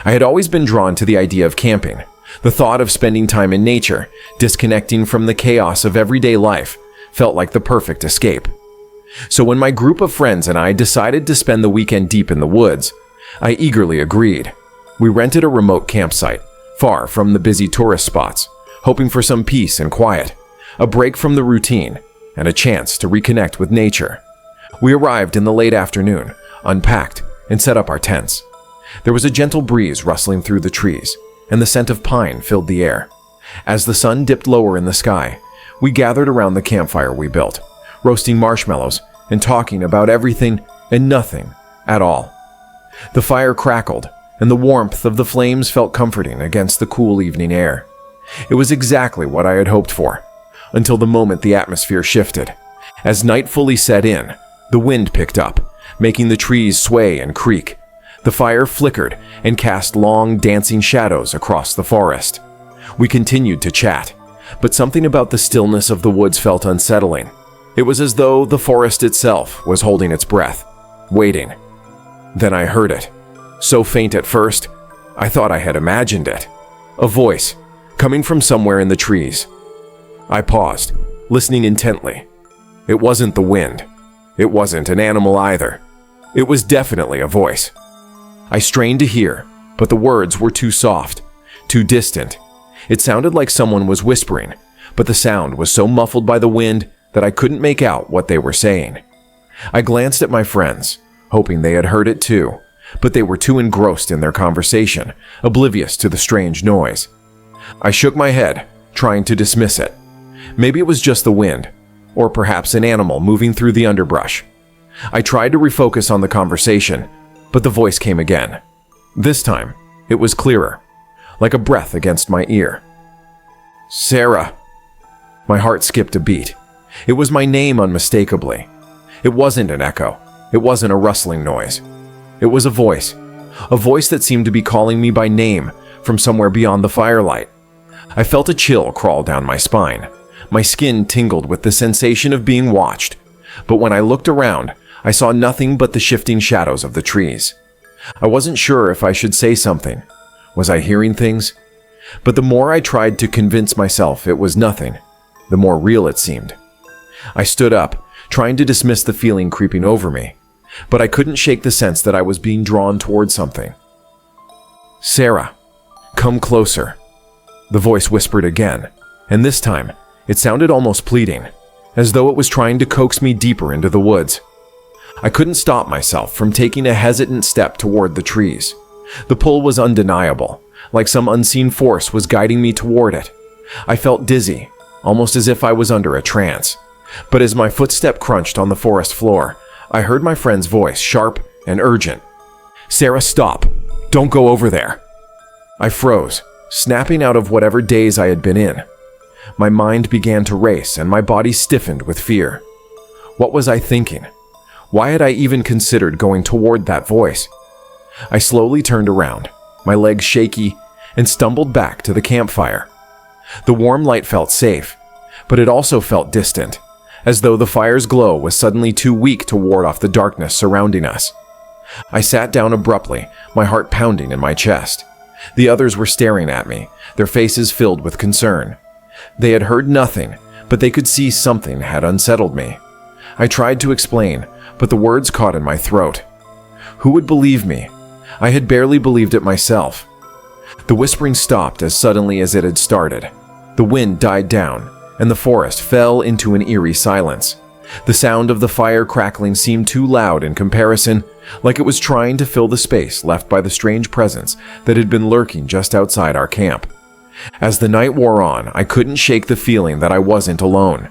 I had always been drawn to the idea of camping. The thought of spending time in nature, disconnecting from the chaos of everyday life, felt like the perfect escape. So when my group of friends and I decided to spend the weekend deep in the woods, I eagerly agreed. We rented a remote campsite, far from the busy tourist spots, hoping for some peace and quiet, a break from the routine, and a chance to reconnect with nature. We arrived in the late afternoon, unpacked, and set up our tents. There was a gentle breeze rustling through the trees, and the scent of pine filled the air. As the sun dipped lower in the sky, we gathered around the campfire we built, roasting marshmallows and talking about everything and nothing at all. The fire crackled, and the warmth of the flames felt comforting against the cool evening air. It was exactly what I had hoped for, until the moment the atmosphere shifted. As night fully set in, the wind picked up, making the trees sway and creak. The fire flickered and cast long, dancing shadows across the forest. We continued to chat, but something about the stillness of the woods felt unsettling. It was as though the forest itself was holding its breath, waiting. Then I heard it. So faint at first, I thought I had imagined it. A voice, coming from somewhere in the trees. I paused, listening intently. It wasn't the wind. It wasn't an animal either. It was definitely a voice. I strained to hear, but the words were too soft, too distant. It sounded like someone was whispering, but the sound was so muffled by the wind that I couldn't make out what they were saying. I glanced at my friends, hoping they had heard it too, but they were too engrossed in their conversation, oblivious to the strange noise. I shook my head, trying to dismiss it. Maybe it was just the wind, or perhaps an animal moving through the underbrush. I tried to refocus on the conversation, but the voice came again. This time, it was clearer, like a breath against my ear. Sarah. My heart skipped a beat. It was my name unmistakably. It wasn't an echo. It wasn't a rustling noise. It was a voice that seemed to be calling me by name from somewhere beyond the firelight. I felt a chill crawl down my spine. My skin tingled with the sensation of being watched, but when I looked around, I saw nothing but the shifting shadows of the trees. I wasn't sure if I should say something. Was I hearing things? But the more I tried to convince myself it was nothing, the more real it seemed. I stood up, trying to dismiss the feeling creeping over me, but I couldn't shake the sense that I was being drawn toward something. Sarah, come closer. The voice whispered again, and this time, it sounded almost pleading, as though it was trying to coax me deeper into the woods. I couldn't stop myself from taking a hesitant step toward the trees. The pull was undeniable, like some unseen force was guiding me toward it. I felt dizzy, almost as if I was under a trance. But as my footstep crunched on the forest floor, I heard my friend's voice, sharp and urgent. Sarah, stop. Don't go over there. I froze, snapping out of whatever daze I had been in. My mind began to race and my body stiffened with fear. What was I thinking? Why had I even considered going toward that voice? I slowly turned around, my legs shaky, and stumbled back to the campfire. The warm light felt safe, but it also felt distant, as though the fire's glow was suddenly too weak to ward off the darkness surrounding us. I sat down abruptly, my heart pounding in my chest. The others were staring at me, their faces filled with concern. They had heard nothing, but they could see something had unsettled me. I tried to explain, but the words caught in my throat. Who would believe me? I had barely believed it myself. The whispering stopped as suddenly as it had started. The wind died down, and the forest fell into an eerie silence. The sound of the fire crackling seemed too loud in comparison, like it was trying to fill the space left by the strange presence that had been lurking just outside our camp. As the night wore on, I couldn't shake the feeling that I wasn't alone.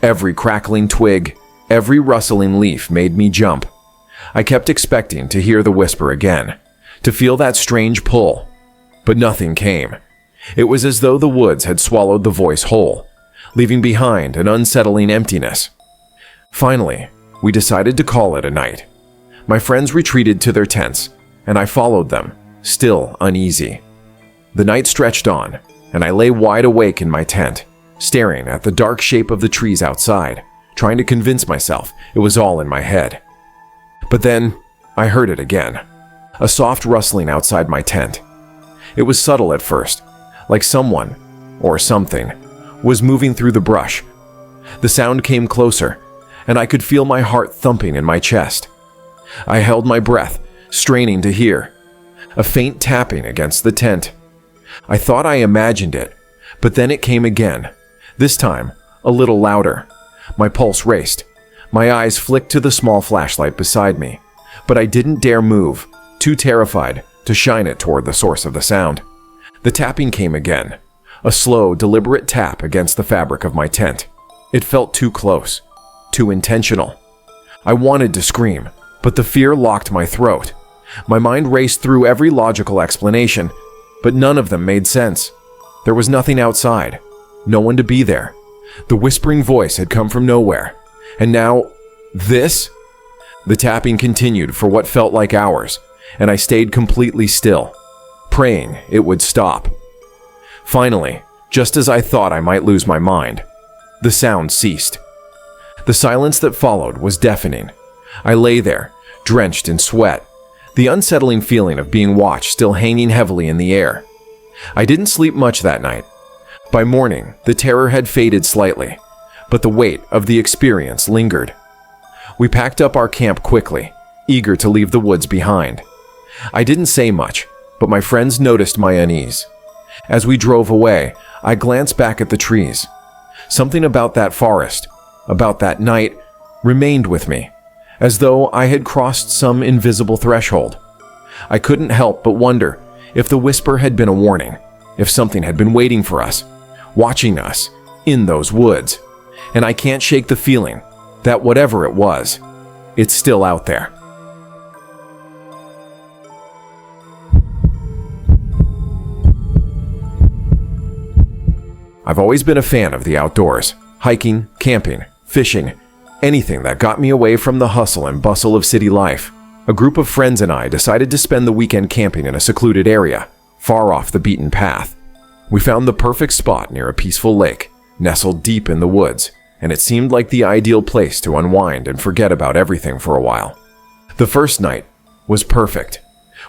Every crackling twig, every rustling leaf made me jump. I kept expecting to hear the whisper again, to feel that strange pull, but nothing came. It was as though the woods had swallowed the voice whole, leaving behind an unsettling emptiness. Finally, we decided to call it a night. My friends retreated to their tents, and I followed them, still uneasy. The night stretched on, and I lay wide awake in my tent, staring at the dark shape of the trees outside, trying to convince myself it was all in my head. But then, I heard it again. A soft rustling outside my tent, It was subtle at first, like someone, or something, was moving through the brush. The sound came closer, and I could feel my heart thumping in my chest. I held my breath, straining to hear. A faint tapping against the tent. I thought I imagined it, but then it came again, this time a little louder. My pulse raced. My eyes flicked to the small flashlight beside me, but I didn't dare move, too terrified to shine it toward the source of the sound. The tapping came again, a slow, deliberate tap against the fabric of my tent. It felt too close, too intentional. I wanted to scream, but the fear locked my throat. My mind raced through every logical explanation, but none of them made sense. There was nothing outside, no one to be there. The whispering voice had come from nowhere, and now, this? The tapping continued for what felt like hours, and I stayed completely still, praying it would stop. Finally, just as I thought I might lose my mind, the sound ceased. The silence that followed was deafening. I lay there, drenched in sweat, the unsettling feeling of being watched still hanging heavily in the air. I didn't sleep much that night. By morning, the terror had faded slightly, but the weight of the experience lingered. We packed up our camp quickly, eager to leave the woods behind. I didn't say much, but my friends noticed my unease. As we drove away, I glanced back at the trees. Something about that forest, about that night, remained with me, as though I had crossed some invisible threshold. I couldn't help but wonder if the whisper had been a warning, if something had been waiting for us, watching us, in those woods. And I can't shake the feeling that whatever it was, it's still out there. I've always been a fan of the outdoors, hiking, camping, fishing, anything that got me away from the hustle and bustle of city life. A group of friends and I decided to spend the weekend camping in a secluded area, far off the beaten path. We found the perfect spot near a peaceful lake, nestled deep in the woods, and it seemed like the ideal place to unwind and forget about everything for a while. The first night was perfect.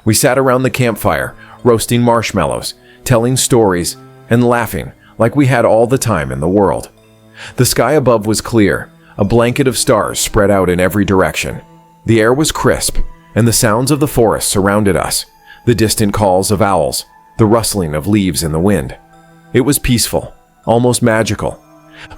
We sat around the campfire, roasting marshmallows, telling stories, and laughing like we had all the time in the world. The sky above was clear, a blanket of stars spread out in every direction. The air was crisp, and the sounds of the forest surrounded us, the distant calls of owls, the rustling of leaves in the wind. It was peaceful, almost magical.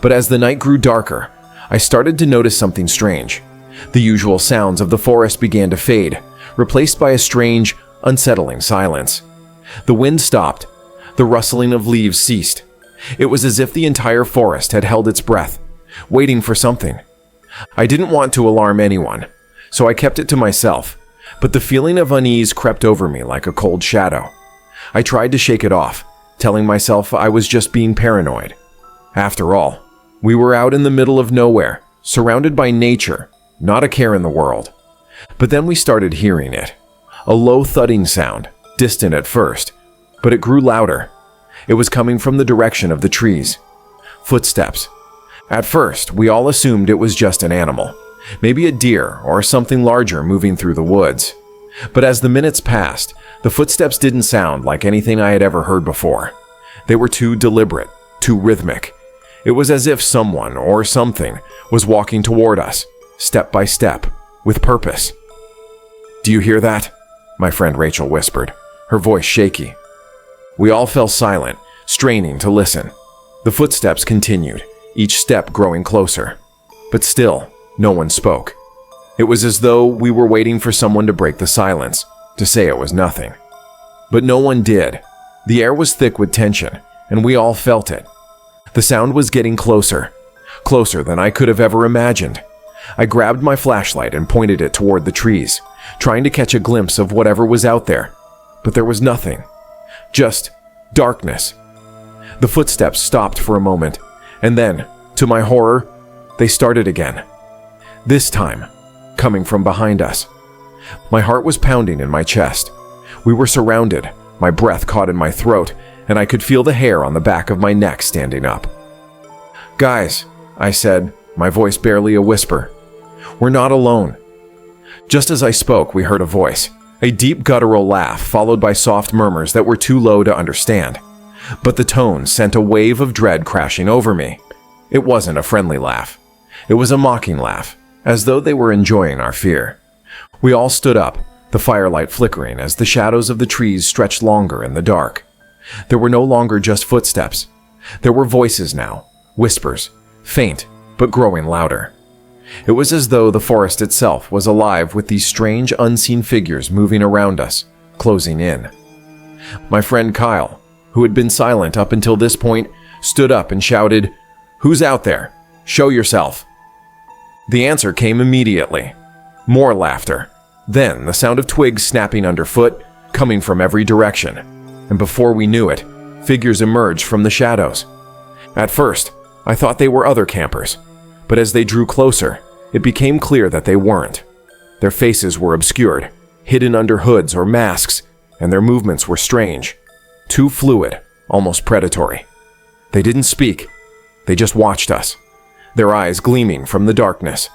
But as the night grew darker, I started to notice something strange. The usual sounds of the forest began to fade, replaced by a strange, unsettling silence. The wind stopped. The rustling of leaves ceased. It was as if the entire forest had held its breath, waiting for something. I didn't want to alarm anyone, so I kept it to myself, but the feeling of unease crept over me like a cold shadow. I tried to shake it off, telling myself I was just being paranoid. After all, we were out in the middle of nowhere, surrounded by nature, not a care in the world. But then we started hearing it. A low thudding sound, distant at first, but it grew louder. It was coming from the direction of the trees. Footsteps. At first, we all assumed it was just an animal, maybe a deer or something larger moving through the woods. But as the minutes passed, the footsteps didn't sound like anything I had ever heard before. They were too deliberate, too rhythmic. It was as if someone or something was walking toward us, step by step, with purpose. "Do you hear that?" my friend Rachel whispered, her voice shaky. We all fell silent, straining to listen. The footsteps continued, each step growing closer. But still, no one spoke. It was as though we were waiting for someone to break the silence, to say it was nothing. But no one did. The air was thick with tension, and we all felt it. The sound was getting closer, closer than I could have ever imagined. I grabbed my flashlight and pointed it toward the trees, trying to catch a glimpse of whatever was out there. But there was nothing. Just darkness. The footsteps stopped for a moment, and then, to my horror, they started again. This time, coming from behind us. My heart was pounding in my chest. We were surrounded, my breath caught in my throat, and I could feel the hair on the back of my neck standing up. "Guys," I said, my voice barely a whisper, "we're not alone." Just as I spoke, we heard a voice, A deep guttural laugh followed by soft murmurs that were too low to understand. But the tone sent a wave of dread crashing over me. It wasn't a friendly laugh. It was a mocking laugh, as though they were enjoying our fear. We all stood up, the firelight flickering as the shadows of the trees stretched longer in the dark. There were no longer just footsteps. There were voices now, whispers, faint but growing louder. It was as though the forest itself was alive with these strange unseen figures moving around us, closing in. My friend Kyle, who had been silent up until this point, stood up and shouted, "Who's out there? Show yourself." The answer came immediately. More laughter. Then the sound of twigs snapping underfoot, coming from every direction. And before we knew it, figures emerged from the shadows. At first, I thought they were other campers, but as they drew closer, it became clear that they weren't. Their faces were obscured, hidden under hoods or masks, and their movements were strange, too fluid, almost predatory. They didn't speak. They just watched us, their eyes gleaming from the darkness.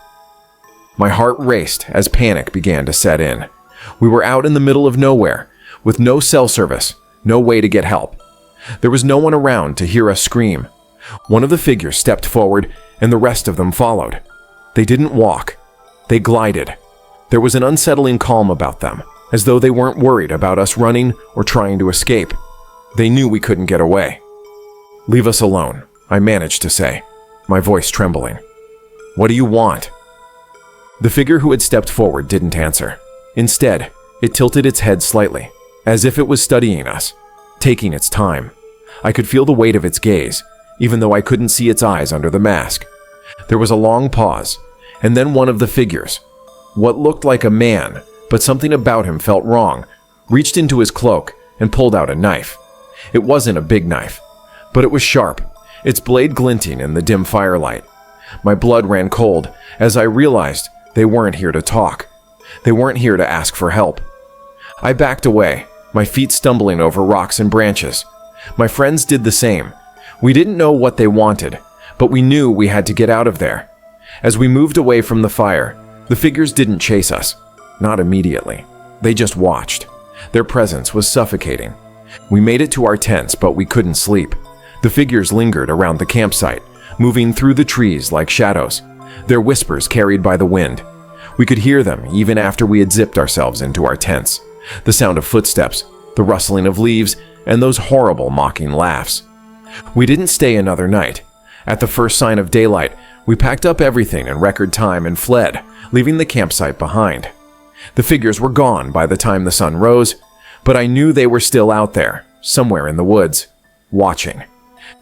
My heart raced as panic began to set in. We were out in the middle of nowhere, with no cell service, no way to get help. There was no one around to hear us scream. One of the figures stepped forward, and the rest of them followed. They didn't walk. They glided. There was an unsettling calm about them, as though they weren't worried about us running or trying to escape. They knew we couldn't get away. "Leave us alone," I managed to say, my voice trembling. "What do you want?" The figure who had stepped forward didn't answer. Instead, it tilted its head slightly, as if it was studying us, taking its time. I could feel the weight of its gaze, even though I couldn't see its eyes under the mask. There was a long pause, and then one of the figures, what looked like a man, but something about him felt wrong, reached into his cloak and pulled out a knife. It wasn't a big knife, but it was sharp, its blade glinting in the dim firelight. My blood ran cold as I realized they weren't here to talk. They weren't here to ask for help. I backed away, my feet stumbling over rocks and branches. My friends did the same. We didn't know what they wanted, but we knew we had to get out of there. As we moved away from the fire, the figures didn't chase us. Not immediately. They just watched. Their presence was suffocating. We made it to our tents, but we couldn't sleep. The figures lingered around the campsite, moving through the trees like shadows, their whispers carried by the wind. We could hear them even after we had zipped ourselves into our tents. The sound of footsteps, the rustling of leaves, and those horrible mocking laughs. We didn't stay another night. At the first sign of daylight, we packed up everything in record time and fled, leaving the campsite behind. The figures were gone by the time the sun rose, but I knew they were still out there, somewhere in the woods, watching.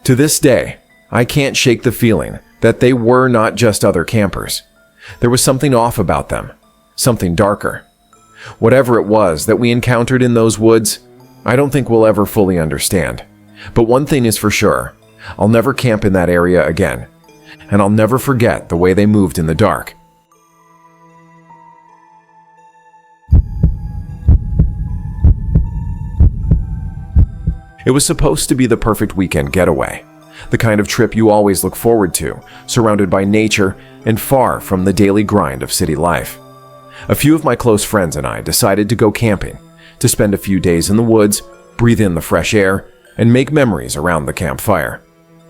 To this day, I can't shake the feeling that they were not just other campers. There was something off about them, something darker. Whatever it was that we encountered in those woods, I don't think we'll ever fully understand. But one thing is for sure, I'll never camp in that area again, and I'll never forget the way they moved in the dark. It was supposed to be the perfect weekend getaway, the kind of trip you always look forward to, surrounded by nature and far from the daily grind of city life. A few of my close friends and I decided to go camping, to spend a few days in the woods, breathe in the fresh air, and make memories around the campfire.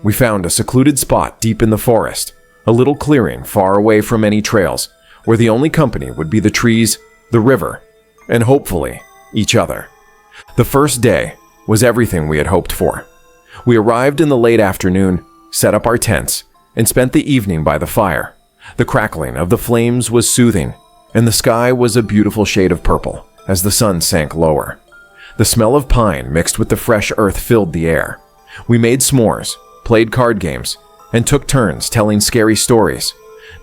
We found a secluded spot deep in the forest, a little clearing far away from any trails, where the only company would be the trees, the river, and hopefully, each other. The first day was everything we had hoped for. We arrived in the late afternoon, set up our tents, and spent the evening by the fire. The crackling of the flames was soothing, and the sky was a beautiful shade of purple as the sun sank lower. The smell of pine mixed with the fresh earth filled the air. We made s'mores, played card games, and took turns telling scary stories.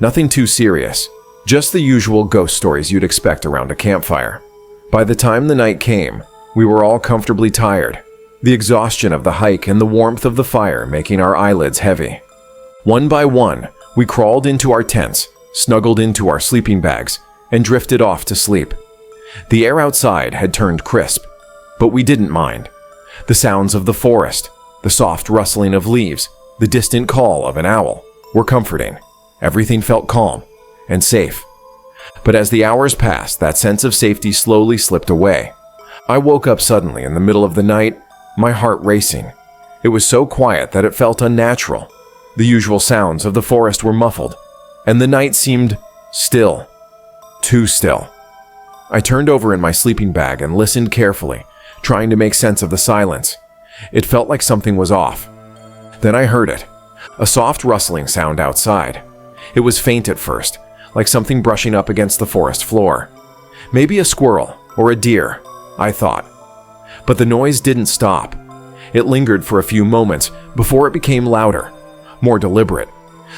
Nothing too serious, just the usual ghost stories you'd expect around a campfire. By the time the night came, we were all comfortably tired, the exhaustion of the hike and the warmth of the fire making our eyelids heavy. One by one, we crawled into our tents, snuggled into our sleeping bags, and drifted off to sleep. The air outside had turned crisp, but we didn't mind. The sounds of the forest, the soft rustling of leaves, the distant call of an owl were comforting. Everything felt calm and safe. But as the hours passed, that sense of safety slowly slipped away. I woke up suddenly in the middle of the night, my heart racing. It was so quiet that it felt unnatural. The usual sounds of the forest were muffled, and the night seemed still. Too still. I turned over in my sleeping bag and listened carefully, trying to make sense of the silence. It felt like something was off. Then I heard it, a soft rustling sound outside. It was faint at first, like something brushing up against the forest floor. Maybe a squirrel or a deer, I thought. But the noise didn't stop. It lingered for a few moments before it became louder, more deliberate.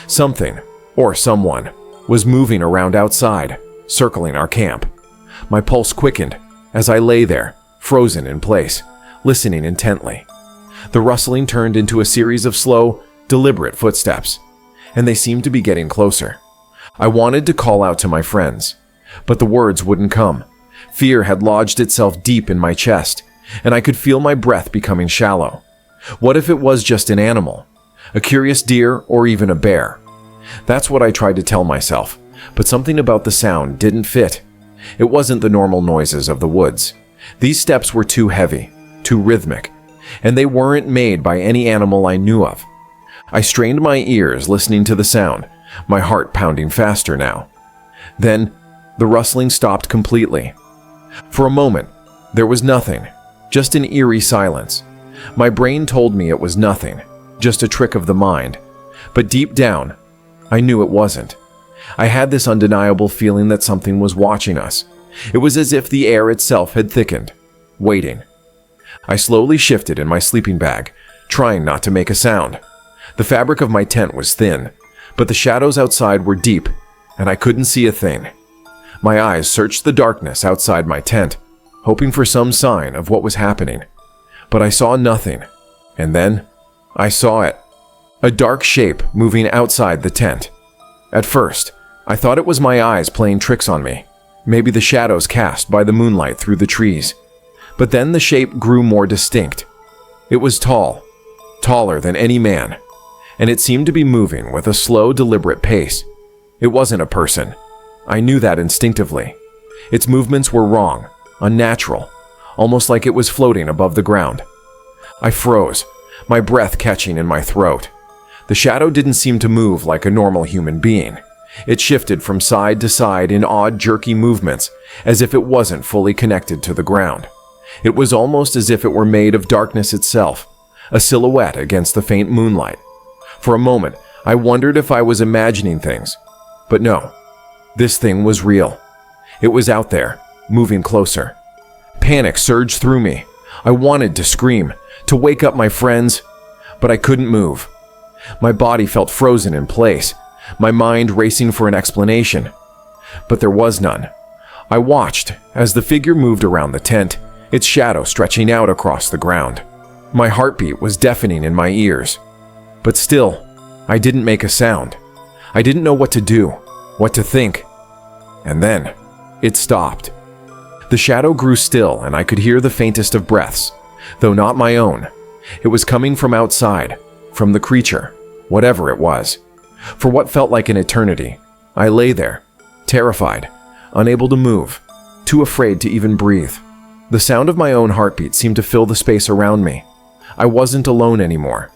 Something, or someone, was moving around outside, circling our camp. My pulse quickened as I lay there, frozen in place, listening intently. The rustling turned into a series of slow, deliberate footsteps, and they seemed to be getting closer. I wanted to call out to my friends, but the words wouldn't come. Fear had lodged itself deep in my chest, and I could feel my breath becoming shallow. What if it was just an animal? A curious deer or even a bear? That's what I tried to tell myself, but something about the sound didn't fit. It wasn't the normal noises of the woods. These steps were too heavy, too rhythmic, and they weren't made by any animal I knew of. I strained my ears listening to the sound, my heart pounding faster now. Then, the rustling stopped completely. For a moment, there was nothing, just an eerie silence. My brain told me it was nothing, just a trick of the mind. But deep down, I knew it wasn't. I had this undeniable feeling that something was watching us. It was as if the air itself had thickened, waiting. I slowly shifted in my sleeping bag, trying not to make a sound. The fabric of my tent was thin, but the shadows outside were deep, and I couldn't see a thing. My eyes searched the darkness outside my tent, hoping for some sign of what was happening. But I saw nothing, and then I saw it. A dark shape moving outside the tent. At first, I thought it was my eyes playing tricks on me, maybe the shadows cast by the moonlight through the trees. But then the shape grew more distinct. It was tall, taller than any man, and it seemed to be moving with a slow, deliberate pace. It wasn't a person. I knew that instinctively. Its movements were wrong, unnatural, almost like it was floating above the ground. I froze, my breath catching in my throat. The shadow didn't seem to move like a normal human being. It shifted from side to side in odd, jerky movements, as if it wasn't fully connected to the ground. It was almost as if it were made of darkness itself, a silhouette against the faint moonlight. For a moment, I wondered if I was imagining things. But no, this thing was real. It was out there, moving closer. Panic surged through me. I wanted to scream, to wake up my friends, but I couldn't move. My body felt frozen in place, my mind racing for an explanation. But there was none. I watched as the figure moved around the tent, its shadow stretching out across the ground. My heartbeat was deafening in my ears. But still, I didn't make a sound. I didn't know what to do, what to think. And then, it stopped. The shadow grew still, and I could hear the faintest of breaths, though not my own. It was coming from outside, from the creature, whatever it was. For what felt like an eternity, I lay there, terrified, unable to move, too afraid to even breathe. The sound of my own heartbeat seemed to fill the space around me. I wasn't alone anymore.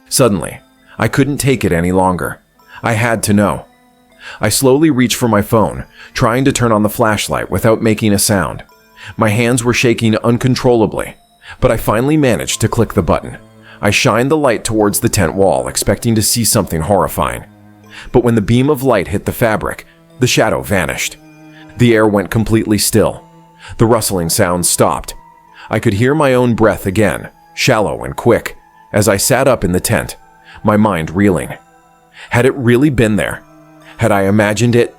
Suddenly, I couldn't take it any longer. I had to know. I slowly reached for my phone, trying to turn on the flashlight without making a sound. My hands were shaking uncontrollably, but I finally managed to click the button. I shined the light towards the tent wall, expecting to see something horrifying. But when the beam of light hit the fabric, the shadow vanished. The air went completely still. The rustling sounds stopped. I could hear my own breath again, shallow and quick, as I sat up in the tent, my mind reeling. Had it really been there? Had I imagined it?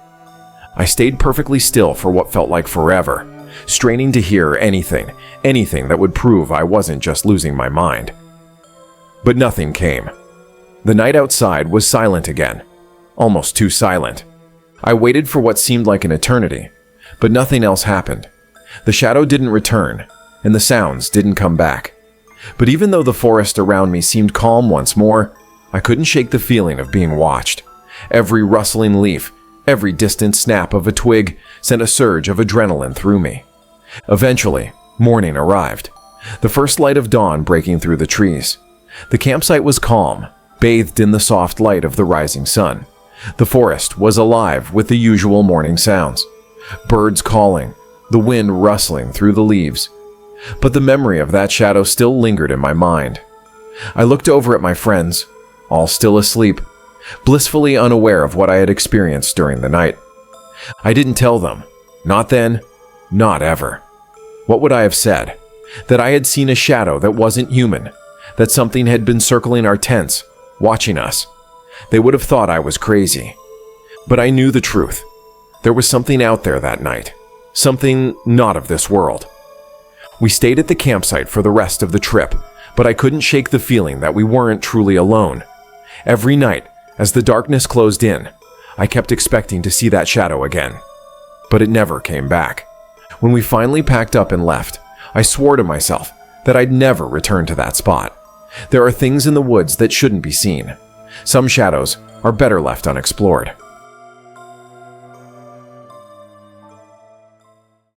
I stayed perfectly still for what felt like forever, straining to hear anything that would prove I wasn't just losing my mind. But nothing came. The night outside was silent again, almost too silent. I waited for what seemed like an eternity, but nothing else happened. The shadow didn't return, and the sounds didn't come back. But even though the forest around me seemed calm once more, I couldn't shake the feeling of being watched. Every rustling leaf, Every distant snap of a twig sent a surge of adrenaline through me. Eventually, morning arrived, the first light of dawn breaking through the trees. The campsite was calm, bathed in the soft light of the rising sun. The forest was alive with the usual morning sounds, birds calling, the wind rustling through the leaves. But the memory of that shadow still lingered in my mind. I looked over at my friends, all still asleep, blissfully unaware of what I had experienced during the night. I didn't tell them, not then, not ever. What would I have said? That I had seen a shadow that wasn't human, that something had been circling our tents, watching us. They would have thought I was crazy. But I knew the truth. There was something out there that night, something not of this world. We stayed at the campsite for the rest of the trip, but I couldn't shake the feeling that we weren't truly alone. Every night, as the darkness closed in, I kept expecting to see that shadow again. But it never came back. When we finally packed up and left, I swore to myself that I'd never return to that spot. There are things in the woods that shouldn't be seen. Some shadows are better left unexplored.